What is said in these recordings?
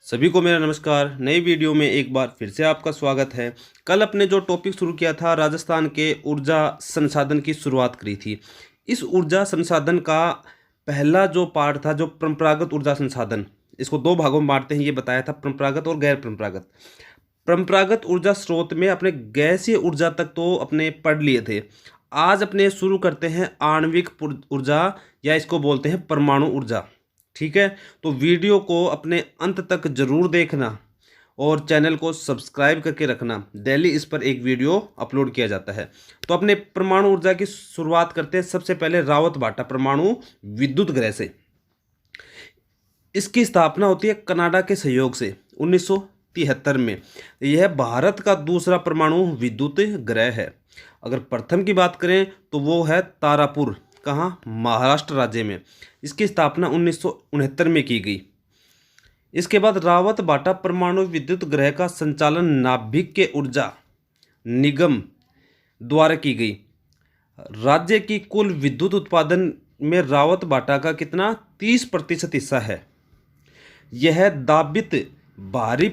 सभी को मेरा नमस्कार। नई वीडियो में एक बार फिर से आपका स्वागत है। कल अपने जो टॉपिक शुरू किया था, राजस्थान के ऊर्जा संसाधन की शुरुआत करी थी। इस ऊर्जा संसाधन का पहला जो पार्ट था, जो परंपरागत ऊर्जा संसाधन, इसको दो भागों में बांटते हैं, ये बताया था, परंपरागत और गैर परंपरागत। परंपरागत ऊर्जा स्रोत में अपने गैसीय ऊर्जा तक तो अपने पढ़ लिए थे। आज अपने शुरू करते हैं आणविक ऊर्जा, या इसको बोलते हैं परमाणु ऊर्जा। ठीक है, तो वीडियो को अपने अंत तक जरूर देखना और चैनल को सब्सक्राइब करके रखना। डेली इस पर एक वीडियो अपलोड किया जाता है। तो अपने परमाणु ऊर्जा की शुरुआत करते हैं सबसे पहले रावत भाटा परमाणु विद्युत गृह से। इसकी स्थापना होती है कनाडा के सहयोग से 1973 में। यह भारत का दूसरा परमाणु विद्युत गृह है। अगर प्रथम की बात करें तो वो है तारापुर, कहाँ, महाराष्ट्र राज्य में। इसकी स्थापना 1969 में की गई। इसके बाद रावत भाटा परमाणु विद्युत गृह का संचालन नाभिक के ऊर्जा निगम द्वारा की गई। राज्य की कुल विद्युत उत्पादन में रावत भाटा का कितना 30% हिस्सा है। यह दाबित भारी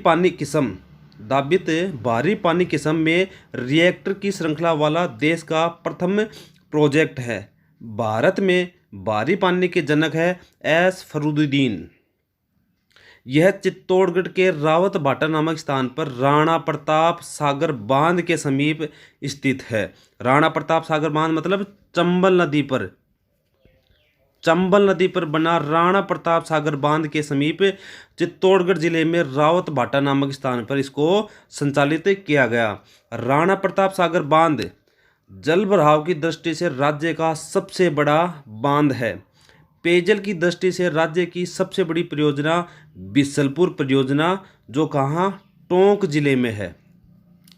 पानी किस्म में रिएक्टर की श्रृंखला वाला देश का प्रथम प्रोजेक्ट है। भारत में भारी पानी के जनक है एस फरुद्दीन। यह चित्तौड़गढ़ के रावत भाटा नामक स्थान पर राणा प्रताप सागर बांध के समीप स्थित है। राणा प्रताप सागर बांध मतलब चंबल नदी पर बना राणा प्रताप सागर बांध के समीप चित्तौड़गढ़ जिले में रावत भाटा नामक स्थान पर इसको संचालित किया गया। राणा प्रताप सागर बांध जल भराव की दृष्टि से राज्य का सबसे बड़ा बांध है। पेयजल की दृष्टि से राज्य की सबसे बड़ी परियोजना बिसलपुर परियोजना, जो कहाँ, टोंक जिले में है।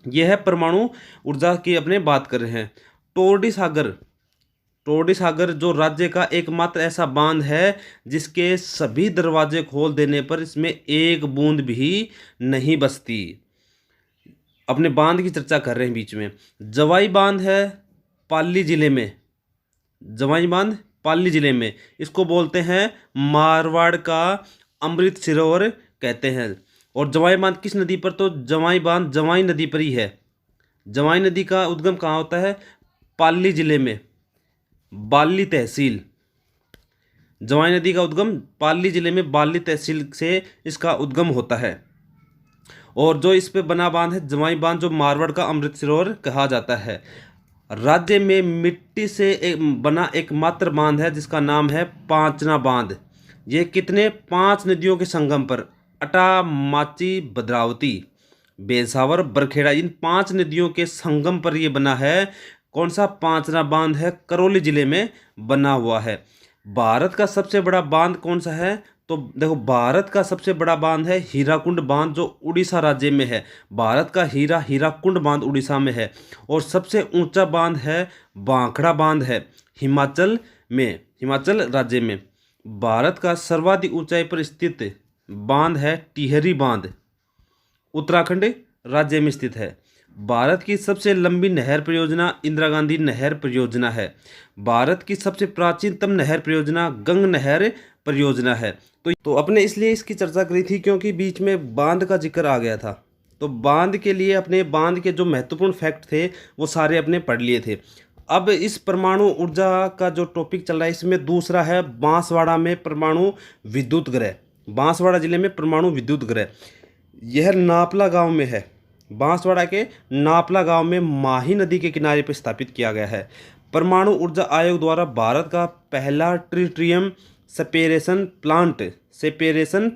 यह परमाणु ऊर्जा की अपने बात कर रहे हैं। टोरडी सागर जो राज्य का एकमात्र ऐसा बांध है जिसके सभी दरवाजे खोल देने पर इसमें एक बूंद भी नहीं बसती। अपने बांध की चर्चा कर रहे हैं बीच में। जवाई बांध है पाली जिले में। जवाई बांध पाली जिले में, इसको बोलते हैं मारवाड़ का अमृत सरोवर कहते हैं। और जवाई बांध किस नदी पर, तो जवाई बांध जवाई नदी पर ही है। जवाई नदी का उद्गम कहाँ होता है, पाली जिले में, बाली तहसील। जवाई नदी का उद्गम पाली जिले में बाली तहसील से इसका उद्गम होता है। और जो इस पे बना बांध है जवाई बांध, जो मारवाड़ का अमृत सरोवर कहा जाता है। राज्य में मिट्टी से बना एकमात्र बांध है जिसका नाम है पांचना बांध। ये कितने 5 नदियों के संगम पर, अटा, माची, भद्रावती, बेसावर, बरखेड़ा, इन 5 नदियों के संगम पर ये बना है। कौन सा पांचना बांध है, करौली जिले में बना हुआ है। भारत का सबसे बड़ा बांध कौन सा है, तो देखो, भारत का सबसे बड़ा बांध है हीराकुंड बांध, जो उड़ीसा राज्य में है। भारत का हीराकुंड बांध उड़ीसा में है। और सबसे ऊंचा बांध है भाखड़ा बांध है हिमाचल राज्य में। भारत का सर्वाधिक ऊंचाई पर स्थित बांध है टिहरी बांध, उत्तराखंड राज्य में स्थित है। भारत की सबसे लंबी नहर परियोजना इंदिरा गांधी नहर परियोजना है। भारत की सबसे प्राचीनतम नहर परियोजना गंग नहर परियोजना है। तो अपने इसलिए इसकी चर्चा करी थी क्योंकि बीच में बांध का जिक्र आ गया था। तो बांध के लिए अपने बांध के जो महत्वपूर्ण फैक्ट थे वो सारे अपने पढ़ लिए थे। अब इस परमाणु ऊर्जा का जो टॉपिक चल रहा है, इसमें दूसरा है बांसवाड़ा में परमाणु विद्युत गृह। बांसवाड़ा जिले में परमाणु विद्युत गृह, यह नापला गांव में है। बांसवाड़ा के नापला गांव में माही नदी के किनारे पर स्थापित किया गया है। परमाणु ऊर्जा आयोग द्वारा भारत का पहला ट्रिटियम सेपेरेशन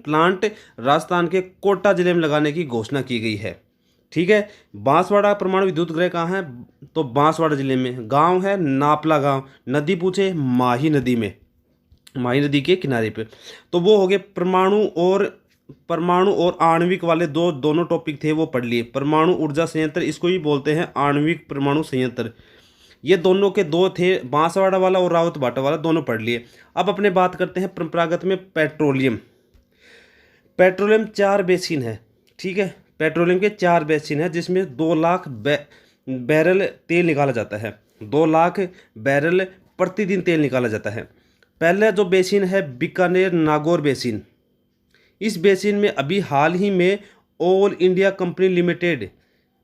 प्लांट राजस्थान के कोटा जिले में लगाने की घोषणा की गई है। ठीक है, बांसवाड़ा परमाणु विद्युत गृह कहाँ है, तो बांसवाड़ा जिले में। गांव है नापला गांव, नदी पूछे माही नदी में, माही नदी के किनारे पे। तो वो हो गए परमाणु और आणविक वाले दोनों टॉपिक थे वो पढ़ लिए। परमाणु ऊर्जा संयंत्र, इसको ही बोलते हैं आणविक परमाणु संयंत्र। ये दोनों के दो थे, बांसवाड़ा वाला और रावत भाटा वाला, दोनों पढ़ लिए। अब अपने बात करते हैं परंपरागत में पेट्रोलियम 4 बेसिन है। ठीक है, पेट्रोलियम के 4 बेसिन है जिसमें 2 लाख बैरल तेल निकाला जाता है। 2 लाख बैरल प्रतिदिन तेल निकाला जाता है। पहला जो बेसिन है बीकानेर नागौर बेसिन, इस बेसिन में अभी हाल ही में ऑल इंडिया कंपनी लिमिटेड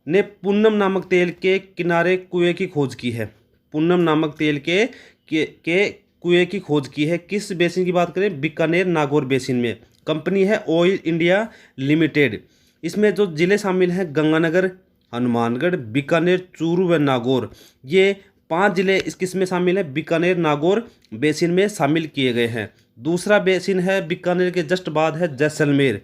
ने पुन्नम नामक तेल के किनारे कुएं की खोज की है। पुन्नम नामक तेल के कुएं की खोज की है। किस बेसिन की बात करें? बीकानेर नागौर बेसिन में। कंपनी है ऑयल इंडिया लिमिटेड। इसमें जो ज़िले शामिल हैं गंगानगर, हनुमानगढ़, बीकानेर, चूरू व नागौर, ये 5 ज़िले इस किस में शामिल है? बीकानेर नागौर बेसिन में शामिल किए गए हैं। दूसरा बेसिन है बीकानेर के जस्ट बाद है जैसलमेर।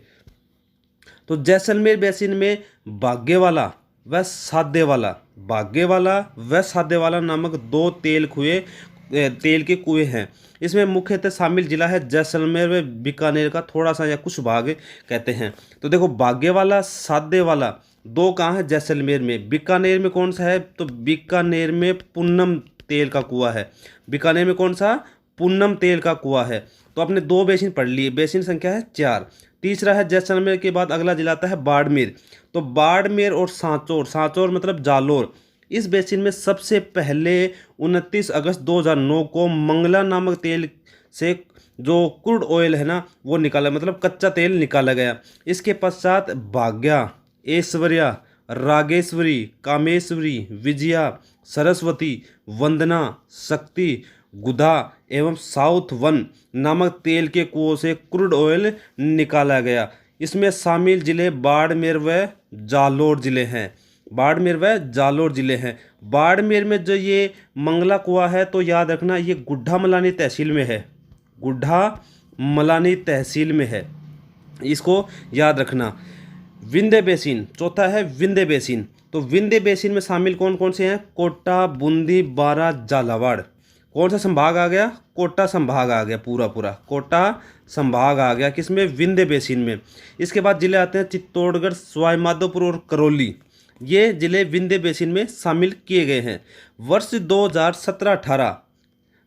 तो जैसलमेर बेसिन में बागेवाला व सादेवाला, बागेवाला व सादेवाला नामक 2 तेल के कुएं हैं। इसमें मुख्यतः शामिल जिला है जैसलमेर व बीकानेर का थोड़ा सा या कुछ भाग कहते हैं। तो देखो बागेवाला, सादेवाला 2 कहाँ है? जैसलमेर में। बीकानेर में कौन सा है? तो बीकानेर में पुन्नम तेल का कुआं है। बीकानेर में कौन सा? पुन्नम तेल का कुआं है। तो आपने 2 बेसिन पढ़ लिए। बेसिन संख्या है 4। तीसरा है जैसलमेर के बाद अगला जिला आता है बाड़मेर। तो बाड़मेर और सांचौर, सांचौर मतलब जालोर, इस बेसिन में सबसे पहले 29 अगस्त 2009 को मंगला नामक तेल से जो क्रूड ऑयल है ना वो निकाला, मतलब कच्चा तेल निकाला गया। इसके पश्चात भाग्या, ऐश्वर्या, रागेश्वरी, कामेश्वरी, विजया, सरस्वती, वंदना, शक्ति, गुधा एवं साउथ वन नामक तेल के कुओं से क्रूड ऑयल निकाला गया। इसमें शामिल जिले बाड़मेर व जालोर जिले हैं। बाड़मेर व जालोर जिले हैं। बाड़मेर में जो ये मंगला कुआं है तो याद रखना ये गुड्ढा मलानी तहसील में है। गुड्ढा मलानी तहसील में है, इसको याद रखना। विंध्य बेसिन, चौथा है विंध्य बेसिन। तो विंध्य बेसिन में शामिल कौन कौन से हैं? कोटा, बूंदी, बारा, झालावाड़। कौन सा संभाग आ गया? कोटा संभाग आ गया। पूरा कोटा संभाग आ गया किसमें? विंध्य बेसिन में। इसके बाद जिले आते हैं चित्तौड़गढ़, सवाई माधोपुर और करौली। ये जिले विंध्य बेसिन में शामिल किए गए हैं। वर्ष 2017-18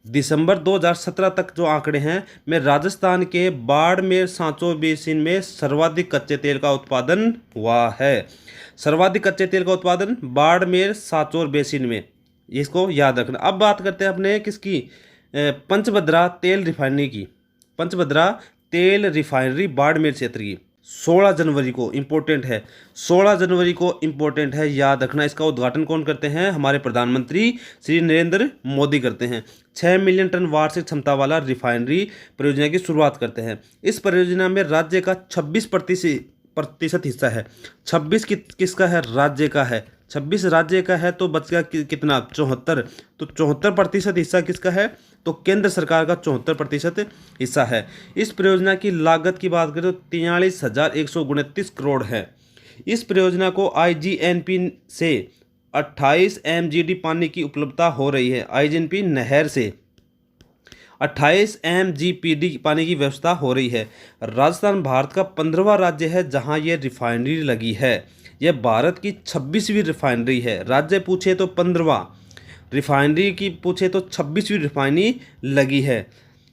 दिसंबर 2017 तक जो आंकड़े हैं में राजस्थान के बाड़मेर सांचौर बेसिन में सर्वाधिक कच्चे तेल का उत्पादन हुआ है। सर्वाधिक कच्चे तेल का उत्पादन बाड़मेर सांचौर बेसिन में, इसको याद रखना। अब बात करते हैं अपने किसकी? पंचभद्रा तेल रिफाइनरी की। पंचभद्रा तेल रिफाइनरी बाड़मेर क्षेत्र की 16 जनवरी को इम्पोर्टेंट है। 16 जनवरी को इम्पोर्टेंट है, याद रखना। इसका उद्घाटन कौन करते हैं? हमारे प्रधानमंत्री श्री नरेंद्र मोदी करते हैं। 6 मिलियन टन वार्षिक क्षमता वाला रिफाइनरी परियोजना की शुरुआत करते हैं। इस परियोजना में राज्य का 26% हिस्सा है। 26 किसका है? राज्य का है। 26 राज्य का है तो बच गया कितना? 74। तो 74% हिस्सा किसका है? तो केंद्र सरकार का 74% हिस्सा है। इस परियोजना की लागत की बात करें तो 43,129 करोड़ है। इस परियोजना को आईजीएनपी से 28 MGD पानी की उपलब्धता हो रही है। आईजीएनपी नहर से 28 MGPD पानी की व्यवस्था हो रही है। राजस्थान भारत का 15वां राज्य है जहां ये रिफाइनरी लगी है। यह भारत की 26वीं रिफाइनरी है। राज्य पूछे तो 15वां, रिफाइनरी की पूछे तो 26वीं रिफाइनरी लगी है।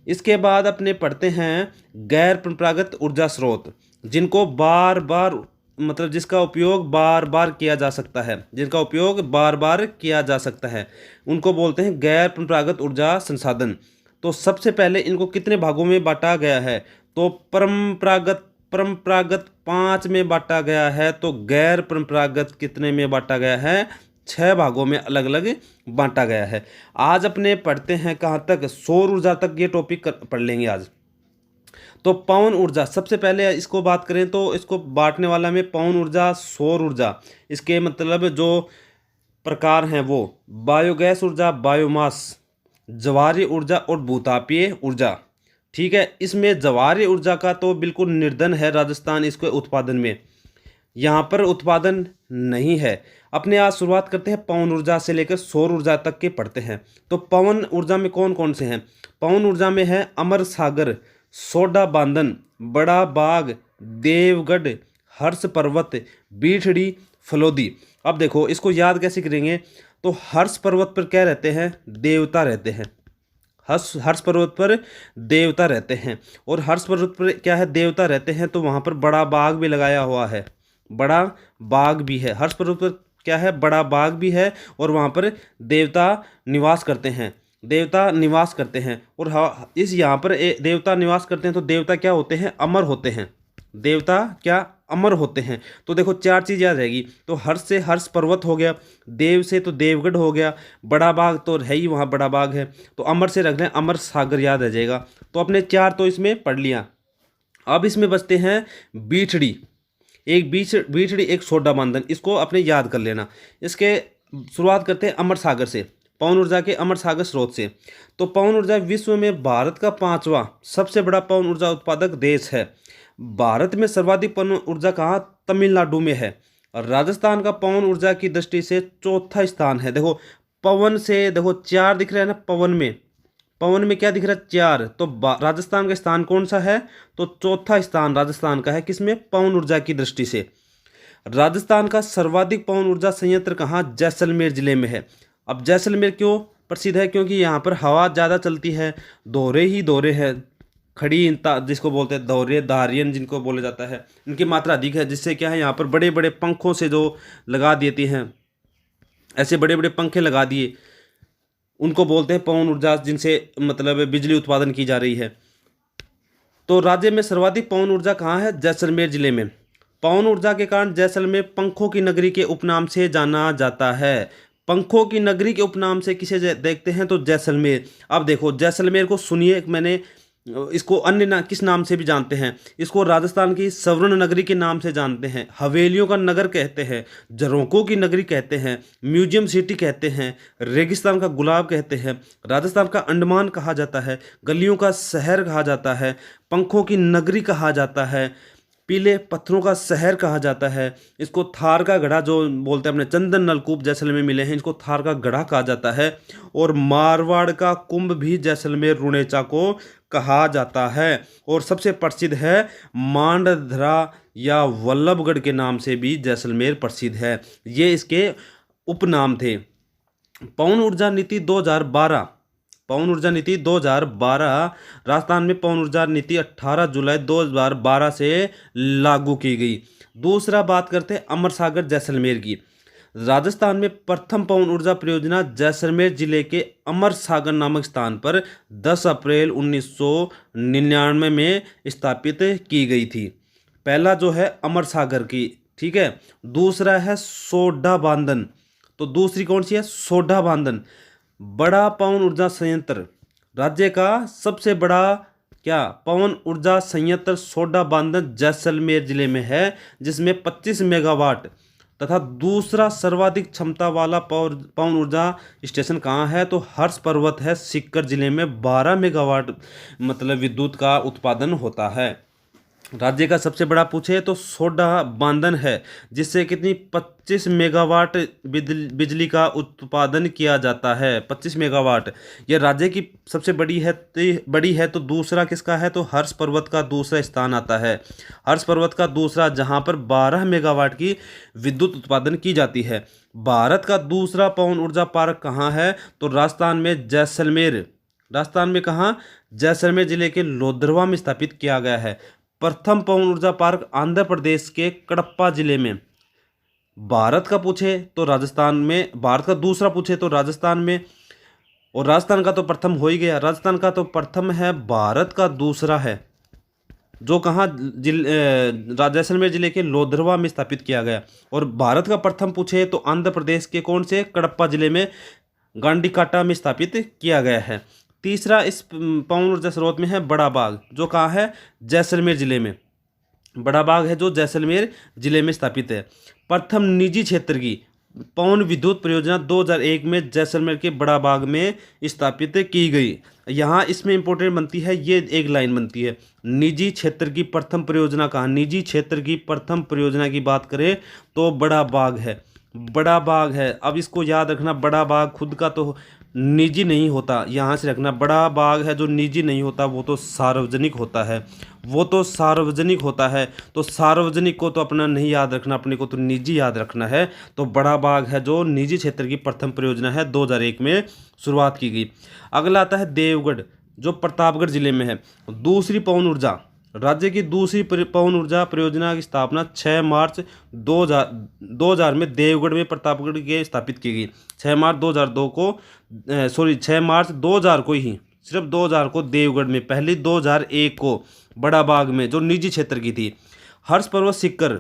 इसके बाद अपने पढ़ते हैं गैर परंपरागत ऊर्जा स्रोत, जिनको बार बार मतलब जिसका उपयोग बार बार किया जा सकता है, जिनका उपयोग बार बार किया जा सकता है, उनको बोलते हैं गैर परंपरागत ऊर्जा संसाधन। तो सबसे पहले इनको कितने भागों में बांटा गया है? तो परंपरागत 5 में बांटा गया है। तो गैर परंपरागत कितने में बांटा गया है? 6 भागों में अलग अलग बांटा गया है। आज अपने पढ़ते हैं कहाँ तक? सौर ऊर्जा तक ये टॉपिक पढ़ लेंगे आज। तो पवन ऊर्जा, सबसे पहले इसको बात करें तो इसको बांटने वाला में पवन ऊर्जा, सौर ऊर्जा, इसके मतलब जो प्रकार हैं वो बायोगैस ऊर्जा, बायोमास, ज्वारीय ऊर्जा और भूतापीय ऊर्जा। ठीक है, इसमें ज्वारीय ऊर्जा का तो बिल्कुल निर्धन है राजस्थान इसके उत्पादन में, यहाँ पर उत्पादन नहीं है। अपने आज शुरुआत करते हैं पवन ऊर्जा से लेकर सौर ऊर्जा तक के पढ़ते हैं। तो पवन ऊर्जा में कौन कौन से हैं? पवन ऊर्जा में है अमर सागर, सोडा बांधन, बड़ा बाग, देवगढ़, हर्ष पर्वत, बीठड़ी, फलोदी। अब देखो इसको याद कैसे करेंगे? तो हर्ष पर्वत पर क्या रहते हैं? देवता रहते हैं। हर्ष पर्वत पर देवता रहते हैं, और हर्ष पर्वत पर क्या है? देवता रहते हैं। तो वहाँ पर बड़ा बाग भी लगाया हुआ है, बड़ा बाग भी है। हर्ष पर्वत पर क्या है? बड़ा बाग भी है, और वहाँ पर देवता निवास करते हैं, देवता निवास करते हैं। और इस यहाँ पर देवता निवास करते हैं तो देवता क्या होते हैं? अमर होते हैं। देवता क्या अमर होते हैं। तो देखो 4 चीज़ याद रहेगी। तो हर्ष से हर्ष पर्वत हो गया, देव से तो देवगढ़ हो गया, बड़ा बाग तो है ही, वहाँ बड़ा बाग है। तो अमर से रख लें, अमर सागर याद रह जाएगा। तो अपने 4 तो इसमें पढ़ लिया। अब इसमें बचते हैं बीठड़ी, एक बीठड़ी, एक सोडा बांधन, इसको अपने याद कर लेना। इसके शुरुआत करते हैं अमर सागर से, पवन ऊर्जा के अमर सागर स्रोत से। तो पवन ऊर्जा विश्व में भारत का 5वां सबसे बड़ा पवन ऊर्जा उत्पादक देश है। भारत में सर्वाधिक पवन ऊर्जा कहाँ, तमिलनाडु में है। और राजस्थान का पवन ऊर्जा की दृष्टि से चौथा स्थान है। देखो पवन से, देखो 4 दिख रहा है ना, पवन में क्या दिख रहा है, 4। तो राजस्थान का स्थान कौन सा है, तो चौथा स्थान राजस्थान का है, किसमें, पवन ऊर्जा की दृष्टि से। राजस्थान का सर्वाधिक पवन ऊर्जा संयंत्र कहाँ, जैसलमेर जिले में है। अब जैसलमेर क्यों प्रसिद्ध है, क्योंकि यहाँ पर हवा ज़्यादा चलती है, दोहरे ही दोहरे हैं, खड़ी जिसको बोलते हैं दोहरे धारियन जिनको बोला जाता है, इनकी मात्रा अधिक है, जिससे क्या है यहाँ पर बड़े बड़े पंखों से जो लगा देती हैं, ऐसे बड़े बड़े पंखे लगा दिए, उनको बोलते हैं पवन ऊर्जा, जिनसे मतलब बिजली उत्पादन की जा रही है। तो राज्य में सर्वाधिक पवन ऊर्जा कहाँ है, जैसलमेर जिले में। पवन ऊर्जा के कारण जैसलमेर पंखों की नगरी के उपनाम से जाना जाता है। पंखों की नगरी के उपनाम से किसे देखते हैं, तो जैसलमेर। अब देखो जैसलमेर को सुनिए, मैंने इसको अन्य किस नाम से भी जानते हैं, इसको राजस्थान की स्वर्ण नगरी के नाम से जानते हैं, हवेलियों का नगर कहते हैं, झरोकों की नगरी कहते हैं, म्यूजियम सिटी कहते हैं, रेगिस्तान का गुलाब कहते हैं, राजस्थान का अंडमान कहा जाता है, गलियों का शहर कहा जाता है, पंखों की नगरी कहा जाता है, पीले पत्थरों का शहर कहा जाता है। इसको थार का गढ़ा जो बोलते हैं, अपने चंदन नलकूप जैसलमेर में मिले हैं, इसको थार का गढ़ा कहा जाता है। और मारवाड़ का कुंभ भी जैसलमेर रुणेचा को कहा जाता है। और सबसे प्रसिद्ध है मांडधरा या वल्लभगढ़ के नाम से भी जैसलमेर प्रसिद्ध है। ये इसके उपनाम थे। पवन ऊर्जा नीति 2012, पवन ऊर्जा नीति 2012, राजस्थान में पवन ऊर्जा नीति 18 जुलाई 2012 से लागू की गई। दूसरा बात करते हैं अमर सागर जैसलमेर की। राजस्थान में प्रथम पवन ऊर्जा परियोजना जैसलमेर जिले के अमर सागर नामक स्थान पर 10 अप्रैल 1999 में स्थापित की गई थी। पहला जो है अमर सागर की, ठीक है। दूसरा है सोडा बांधन। तो दूसरी कौन सी है, सोडा बांधन। बड़ा पवन ऊर्जा संयंत्र, राज्य का सबसे बड़ा क्या पवन ऊर्जा संयंत्र सोडा बांधन जैसलमेर जिले में है, जिसमें 25 मेगावाट। तथा दूसरा सर्वाधिक क्षमता वाला पवन ऊर्जा स्टेशन कहाँ है, तो हर्ष पर्वत है, सीकर जिले में 12 मेगावाट मतलब विद्युत का उत्पादन होता है। राज्य का सबसे बड़ा पूछे तो सोडा बांधन है, जिससे कितनी 25 मेगावाट बिजली का उत्पादन किया जाता है। 25 मेगावाट यह राज्य की सबसे बड़ी है। तो दूसरा किसका है, तो हर्ष पर्वत का दूसरा स्थान आता है। हर्ष पर्वत का दूसरा, जहां पर 12 मेगावाट की विद्युत उत्पादन की जाती है। भारत का दूसरा पवन ऊर्जा पार्क कहाँ है, तो राजस्थान में जैसलमेर। राजस्थान में कहाँ, जैसलमेर जिले के लोधरवा में स्थापित किया गया है। प्रथम पवन ऊर्जा पार्क आंध्र प्रदेश के कडप्पा जिले में। भारत का पूछे तो राजस्थान में, भारत का दूसरा पूछे तो राजस्थान में, और राजस्थान का तो प्रथम हो ही गया। राजस्थान का तो प्रथम है, भारत का दूसरा है, जो कहाँ जैसलमेर जिले के लोधरवा में स्थापित किया गया। और भारत का प्रथम पूछे तो आंध्र प्रदेश के कौन से, कडप्पा जिले में गांडीकाटा में स्थापित किया गया है। तीसरा इस पवन ऊर्जा स्रोत में है बड़ा बाग, जो कहाँ है, जैसलमेर जिले में। बड़ा बाग है जो जैसलमेर जिले में स्थापित है। प्रथम निजी क्षेत्र की पवन विद्युत परियोजना 2001 में जैसलमेर के बड़ा बाग में स्थापित की गई। यहाँ इसमें इंपॉर्टेंट बनती है, ये एक लाइन बनती है, निजी क्षेत्र की प्रथम परियोजना कहाँ, निजी क्षेत्र की प्रथम परियोजना की बात करें तो बड़ा बाग है। बड़ा बाग है, अब इसको याद रखना, बड़ा बाग खुद का तो निजी नहीं होता, यहाँ से रखना। बड़ा बाग है जो निजी नहीं होता, वो तो सार्वजनिक होता है, वो तो सार्वजनिक होता है। तो सार्वजनिक को तो अपना नहीं याद रखना, अपने को तो निजी याद रखना है। तो बड़ा बाग है जो निजी क्षेत्र की प्रथम परियोजना है, 2001 में शुरुआत की गई। अगला आता है देवगढ़, जो प्रतापगढ़ जिले में है। दूसरी पवन ऊर्जा, राज्य की दूसरी पवन ऊर्जा परियोजना की स्थापना 6 मार्च 2000 में देवगढ़ में प्रतापगढ़ के स्थापित की गई। 6 मार्च 2002 को 6 मार्च 2000 को ही, सिर्फ 2000 को देवगढ़ में, पहली 2001 को बड़ा बाग में, जो निजी क्षेत्र की थी। हर्ष पर्वत सीकर,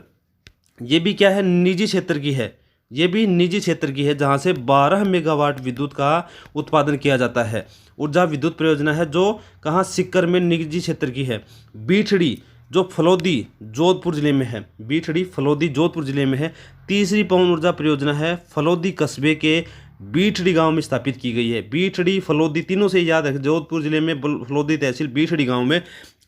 ये भी क्या है, निजी क्षेत्र की है, ये भी निजी क्षेत्र की है, जहाँ से 12 मेगावाट विद्युत का उत्पादन किया जाता है। ऊर्जा विद्युत परियोजना है जो कहाँ, सीकर में निजी क्षेत्र की है। बीठड़ी जो फलोदी जोधपुर जिले में है, बीठड़ी फलोदी जोधपुर जिले में है। तीसरी पवन ऊर्जा परियोजना है फलोदी कस्बे के बीठड़ी गांव में स्थापित की गई है। बीठड़ी फलोदी तीनों से याद है, जोधपुर जिले में फलोदी तहसील बीठड़ी गांव में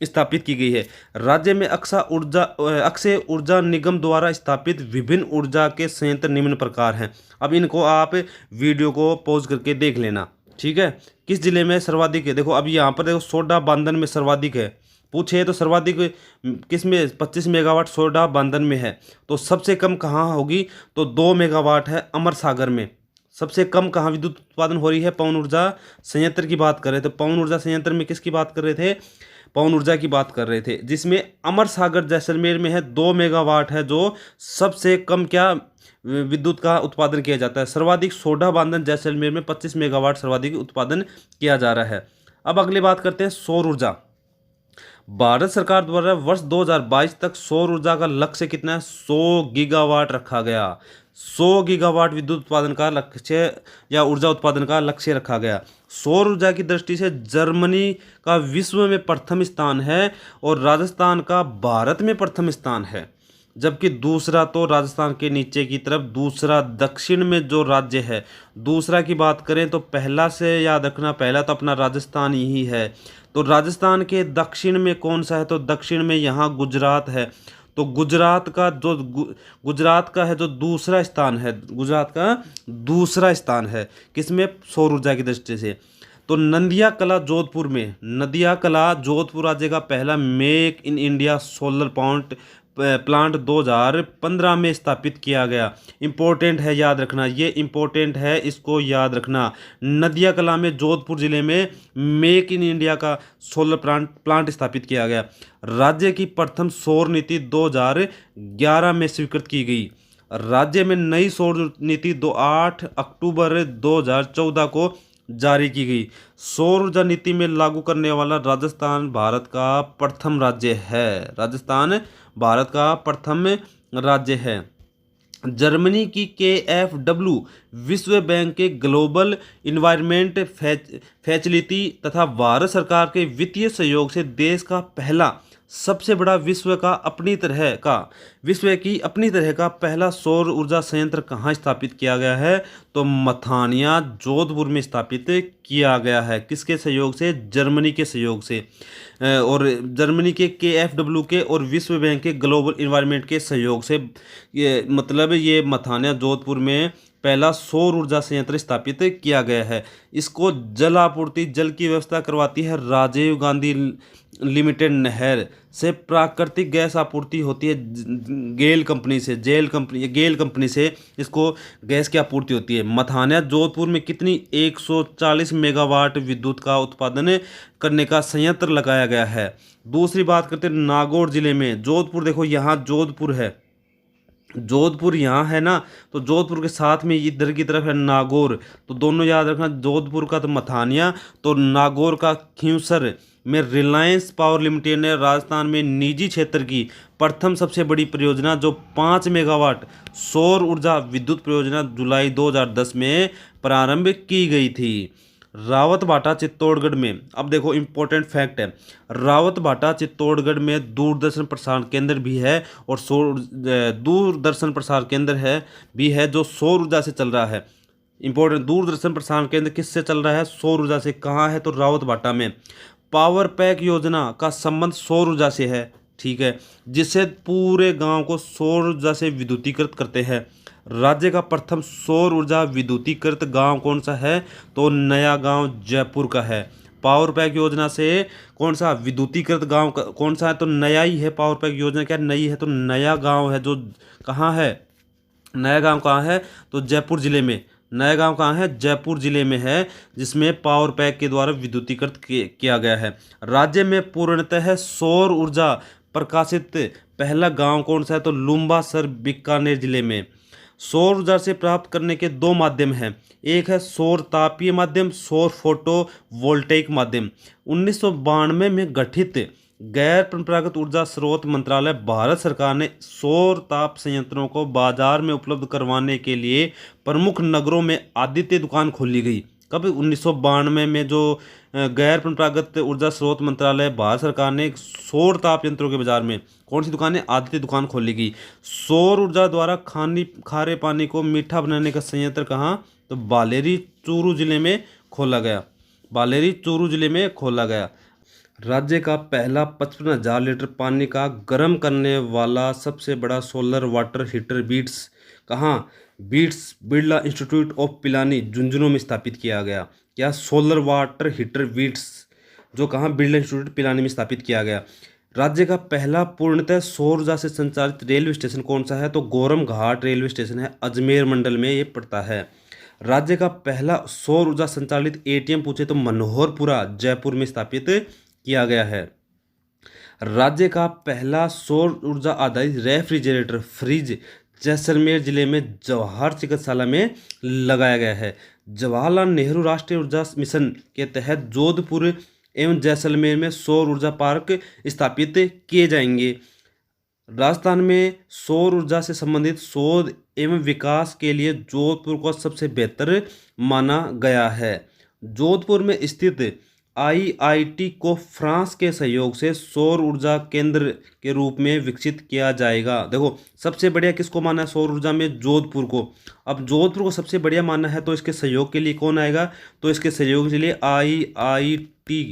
स्थापित की गई है। राज्य में अक्षय ऊर्जा निगम द्वारा स्थापित विभिन्न ऊर्जा के संयंत्र निम्न प्रकार हैं। अब इनको आप वीडियो को पॉज करके देख लेना, ठीक है। किस जिले में सर्वाधिक है, देखो अब यहाँ पर देखो सोडा बांधन में सर्वाधिक है, पूछे तो सर्वाधिक किस में, 25 मेगावाट सोडा बांधन में है। तो सबसे कम कहाँ होगी, तो 2 मेगावाट है अमर सागर में। सबसे कम कहाँ विद्युत उत्पादन हो रही है, पवन ऊर्जा संयंत्र की बात कर रहे थे। पवन ऊर्जा संयंत्र में किसकी बात कर रहे थे, पवन ऊर्जा की बात कर रहे थे, जिसमें अमर सागर जैसलमेर में है 2 मेगावाट है, जो सबसे कम क्या विद्युत का उत्पादन किया जाता है। सर्वाधिक सोडा बांधन जैसलमेर में 25 मेगावाट सर्वाधिक उत्पादन किया जा रहा है। अब अगली बात करते हैं सौर ऊर्जा। भारत सरकार द्वारा वर्ष 2022 तक सौर ऊर्जा का लक्ष्य कितना है, 100 गीगावाट रखा गया। 100 गीगावाट विद्युत उत्पादन का लक्ष्य या ऊर्जा उत्पादन का लक्ष्य रखा गया। सौर ऊर्जा की दृष्टि से जर्मनी का विश्व में प्रथम स्थान है और राजस्थान का भारत में प्रथम स्थान है, जबकि दूसरा तो राजस्थान के नीचे की तरफ दूसरा दक्षिण में जो राज्य है, दूसरा की बात करें तो पहला से याद रखना, पहला तो अपना राजस्थान ही है। तो राजस्थान के दक्षिण में कौन सा है, तो दक्षिण में यहाँ गुजरात है। तो गुजरात का जो गुजरात का है जो दूसरा स्थान है, गुजरात का दूसरा स्थान है किसमें, सौर ऊर्जा की दृष्टि से। तो नंदिया कला जोधपुर में, नदिया कला जोधपुर राज्य का पहला make in India solar plant 2015 में स्थापित किया गया। इंपॉर्टेंट है, याद रखना, ये इंपॉर्टेंट है, इसको याद रखना। नदिया कला में जोधपुर जिले में मेक इन इंडिया का सोलर प्लांट स्थापित किया गया। राज्य की प्रथम सौर नीति 2011 में स्वीकृत की गई। राज्य में नई सौर नीति 8 अक्टूबर 2014 को जारी की गई। सौर ऊर्जा नीति में लागू करने वाला राजस्थान भारत का प्रथम राज्य है। राजस्थान भारत का प्रथम राज्य है। जर्मनी की KfW विश्व बैंक के ग्लोबल इन्वायरमेंट फैसिलिटी तथा भारत सरकार के वित्तीय सहयोग से देश का पहला सबसे बड़ा विश्व की अपनी तरह का पहला सौर ऊर्जा संयंत्र कहाँ स्थापित किया गया है, तो मथानिया जोधपुर में स्थापित किया गया है। किसके सहयोग से, जर्मनी के सहयोग से, और जर्मनी के KfW के और विश्व बैंक के ग्लोबल इन्वायरमेंट के सहयोग से। ये मतलब ये मथानिया जोधपुर में पहला सौर ऊर्जा संयंत्र स्थापित किया गया है। इसको जल आपूर्ति, जल की व्यवस्था करवाती है राजीव गांधी लिमिटेड नहर से। प्राकृतिक गैस आपूर्ति होती है गेल कंपनी से इसको गैस की आपूर्ति होती है। मथानिया जोधपुर में कितनी, 140 मेगावाट विद्युत का उत्पादन करने का संयंत्र लगाया गया है। दूसरी बात करते हैं नागौर जिले में। जोधपुर देखो, यहाँ जोधपुर है, जोधपुर यहाँ है ना, तो जोधपुर के साथ में इधर की तरफ है नागौर। तो दोनों याद रखना, जोधपुर का तो मथानिया, तो नागौर का खींवसर में रिलायंस पावर लिमिटेड ने राजस्थान में निजी क्षेत्र की प्रथम सबसे बड़ी परियोजना जो 5 मेगावाट सौर ऊर्जा विद्युत परियोजना जुलाई 2010 में प्रारंभ की गई थी। रावतभाटा चित्तौड़गढ़ में, अब देखो इंपॉर्टेंट फैक्ट है, रावतभाटा चित्तौड़गढ़ में दूरदर्शन प्रसारण केंद्र भी है और दूरदर्शन प्रसारण केंद्र है जो सौर ऊर्जा से चल रहा है। इंपॉर्टेंट, दूरदर्शन प्रसारण केंद्र किससे चल रहा है, सौर ऊर्जा से। कहाँ है, तो रावतभाटा में। पावर पैक योजना का संबंध सौर ऊर्जा से है, ठीक है, जिससे पूरे गांव को सौर ऊर्जा से विद्युतीकृत करते हैं। राज्य का प्रथम सौर ऊर्जा विद्युतीकृत गांव कौन सा है, तो नया गांव जयपुर का है। पावर पैक योजना से कौन सा विद्युतीकृत गांव कौन सा है, तो नया ही है। पावर पैक योजना क्या नई है, तो नया गांव है, जो कहाँ है, नया गांव कहाँ है, तो जयपुर जिले में। नया गांव कहाँ है, जयपुर जिले में है, जिसमें पावर पैक के द्वारा विद्युतीकृत किया गया है। राज्य में पूर्णतः सौर ऊर्जा प्रकाशित पहला गांव कौन सा है, तो लुम्बासर बीकानेर जिले में। सौर ऊर्जा से प्राप्त करने के 2 माध्यम हैं, एक है सौर तापीय माध्यम, सौर फोटो वोल्टेइक माध्यम। 1992 में गठित गैर परंपरागत ऊर्जा स्रोत मंत्रालय। भारत सरकार ने सौर ताप संयंत्रों को बाजार में उपलब्ध करवाने के लिए प्रमुख नगरों में आदित्य दुकान खोली गई। कब? 1992 में जो गैर परंपरागत ऊर्जा स्रोत मंत्रालय भारत सरकार ने सौर ताप यंत्रों के बाजार में कौन सी दुकान है? आदित्य दुकान खोली गई। सौर ऊर्जा द्वारा खारे पानी को मीठा बनाने का संयंत्र कहाँ? तो बालेरी चूरू जिले में खोला गया। बालेरी चूरू जिले में खोला गया। राज्य का पहला 55,000 लीटर पानी का गर्म करने वाला सबसे बड़ा सोलर वाटर हीटर बीट्स कहाँ? BITS Birla Institute of Pilani Jhunjhunu में स्थापित किया गया। क्या? सोलर वाटर हीटर बीट्स जो कहाँ? बिरला इंस्टीट्यूट पिलानी में स्थापित किया गया। राज्य का पहला पूर्णतः सौर ऊर्जा से संचालित रेलवे स्टेशन कौन सा है? तो गोरम घाट रेलवे स्टेशन है, अजमेर मंडल में ये पड़ता है। राज्य का पहला सौर ऊर्जा संचालित एटीएम पूछे तो मनोहरपुरा जयपुर में स्थापित किया गया है। राज्य का पहला सौर ऊर्जा आधारित रेफ्रिजरेटर फ्रिज जैसलमेर जिले में जवाहर चिकित्सालय में लगाया गया है। जवाहरलाल नेहरू राष्ट्रीय ऊर्जा मिशन के तहत जोधपुर एवं जैसलमेर में सौर ऊर्जा पार्क स्थापित किए जाएंगे। राजस्थान में सौर ऊर्जा से संबंधित शोध एवं विकास के लिए जोधपुर को सबसे बेहतर माना गया है। जोधपुर में स्थित आईआईटी को फ्रांस के सहयोग से सौर ऊर्जा केंद्र के रूप में विकसित किया जाएगा। देखो सबसे बढ़िया किसको माना है सौर ऊर्जा में? जोधपुर को। अब जोधपुर को सबसे बढ़िया माना है तो इसके सहयोग के लिए कौन आएगा? तो इसके सहयोग के लिए आईआईटी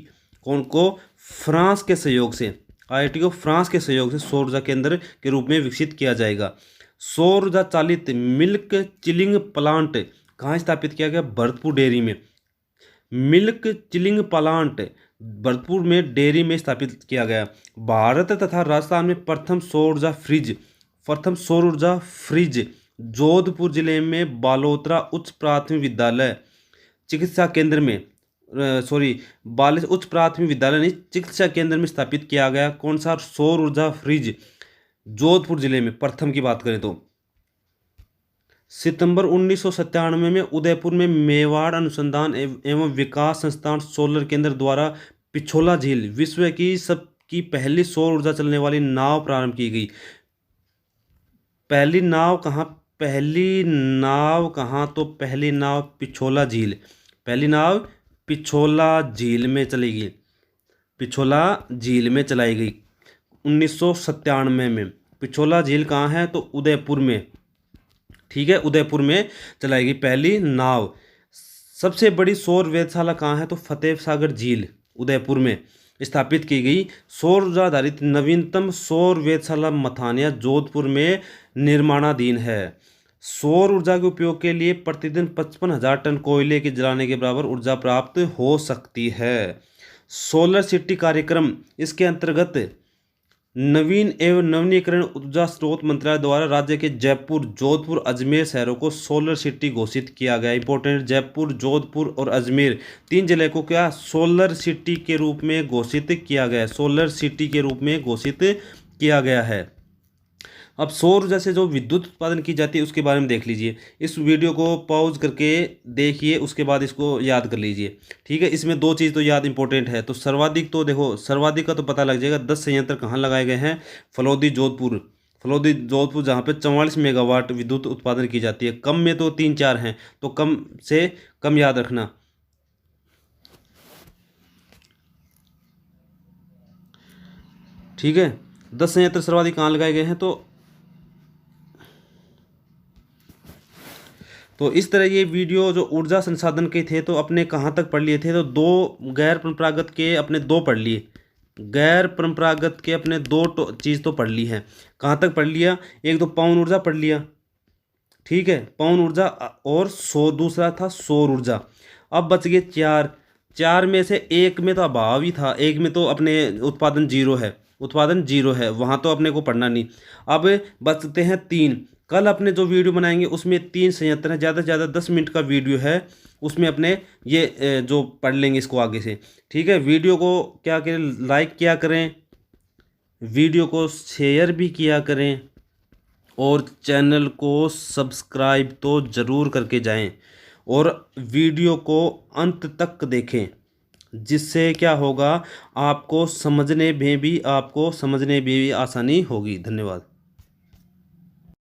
कौन को? फ्रांस के सहयोग से, आईआईटी को फ्रांस के सहयोग से सौर ऊर्जा केंद्र के रूप में विकसित किया जाएगा। सौर ऊर्जा चालित मिल्क चिलिंग प्लांट कहाँ स्थापित किया गया? भरतपुर डेयरी में। मिल्क चिलिंग प्लांट भरतपुर में डेयरी में स्थापित किया गया। भारत तथा राजस्थान में प्रथम सौर ऊर्जा फ्रिज जोधपुर जिले में बालोतरा उच्च प्राथमिक विद्यालय चिकित्सा केंद्र में उच्च प्राथमिक विद्यालय नहीं चिकित्सा केंद्र में स्थापित किया गया। कौन सा सौर ऊर्जा फ्रिज? जोधपुर जिले में प्रथम की बात करें तो सितंबर 1997 में उदयपुर में मेवाड़ अनुसंधान एवं विकास संस्थान सोलर केंद्र द्वारा पिछोला झील विश्व की पहली सौर ऊर्जा चलने वाली नाव प्रारंभ की गई। पहली नाव कहाँ? तो पहली नाव पिछोला झील। पहली नाव पिछोला झील में चलेगी। पिछोला झील में चलाई गई 1997 में। पिछोला झील कहाँ है? तो उदयपुर में। ठीक है, उदयपुर में चलाई गई पहली नाव। सबसे बड़ी सौर वेधशाला कहाँ है? तो फतेह सागर झील उदयपुर में स्थापित की गई। सौर ऊर्जा आधारित नवीनतम सौर वेधशाला मथानिया जोधपुर में निर्माणाधीन है। सौर ऊर्जा के उपयोग के लिए प्रतिदिन 55,000 टन कोयले के जलाने के बराबर ऊर्जा प्राप्त हो सकती है। सोलर सिटी कार्यक्रम इसके अंतर्गत नवीन एवं नवीनीकरण ऊर्जा स्रोत मंत्रालय द्वारा राज्य के जयपुर, जोधपुर, अजमेर शहरों को सोलर सिटी घोषित किया गया। इंपॉर्टेंट, जयपुर, जोधपुर और अजमेर 3 जिले को क्या सोलर सिटी के रूप में घोषित किया गया है। सोलर सिटी के रूप में घोषित किया गया है। अब सौर ऊर्जा से जो विद्युत उत्पादन की जाती है उसके बारे में देख लीजिए। इस वीडियो को पॉज करके देखिए, उसके बाद इसको याद कर लीजिए। ठीक है, इसमें 2 चीज़ तो याद इंपॉर्टेंट है। तो सर्वाधिक तो देखो, सर्वाधिक का तो पता लग जाएगा। 10 संयंत्र कहाँ लगाए गए हैं? फलोदी जोधपुर जहाँ पे 44 मेगावाट विद्युत उत्पादन की जाती है। कम में तो 3-4 हैं, तो कम से कम याद रखना। ठीक है, 10 संयंत्र सर्वाधिक कहाँ लगाए गए हैं? तो इस तरह ये वीडियो जो ऊर्जा संसाधन के थे तो अपने कहाँ तक पढ़ लिए थे? तो 2 गैर परंपरागत के अपने 2 पढ़ लिए। गैर परंपरागत के अपने 2 चीज़ तो पढ़ ली है। कहाँ तक पढ़ लिया? एक तो पवन ऊर्जा पढ़ लिया। ठीक है, पवन ऊर्जा और दूसरा था सौर ऊर्जा। अब बच गए 4 में से एक में तो अभाव ही था। एक में तो अपने उत्पादन जीरो है, वहाँ तो अपने को पढ़ना नहीं। अब बचते हैं 3। कल अपने जो वीडियो बनाएंगे उसमें 3 संयंत्र हैं। ज़्यादा से ज़्यादा 10 मिनट का वीडियो है, उसमें अपने ये जो पढ़ लेंगे इसको आगे से। ठीक है, वीडियो को क्या करें? लाइक किया करें, वीडियो को शेयर भी किया करें और चैनल को सब्सक्राइब तो ज़रूर करके जाएं और वीडियो को अंत तक देखें। जिससे क्या होगा, आपको समझने में भी आसानी होगी। धन्यवाद।